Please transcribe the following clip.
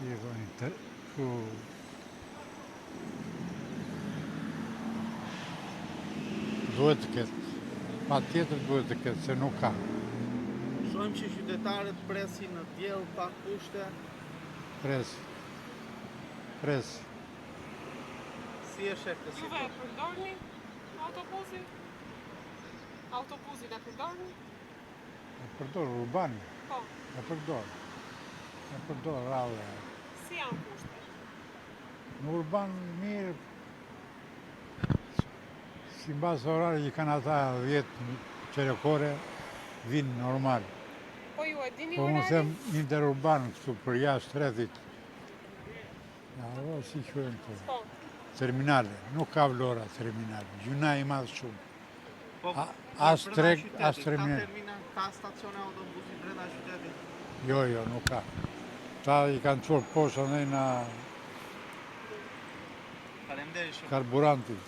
Si e koni kështu duhet të ketë. Pa tjetër duhet të ketë, se nuk ka. Shohim që qytetarët presin në diell pa kushte. Pres. Si e shef këtë Juve e përdorni autobusin? Autobusin e përdorni? E përdor urbani. Po. E përdor rallë. Si janë kushte? Në urban mirë, si mbas orari që kanë ata 10 qerekore, vinë normal. Po ju e dini Po unë orarin? them interurban kështu për jashtë rrethit. Si quhen këto? Po. Terminale, nuk ka vlora terminale, gjuna i madh shumë. Po, As treg, as terminal. Ka stacione autobusi brenda qytetit? Jo, nuk ka. Ta i kanë çuar poshtë ndaj na Faleminderit shumë. karburantit.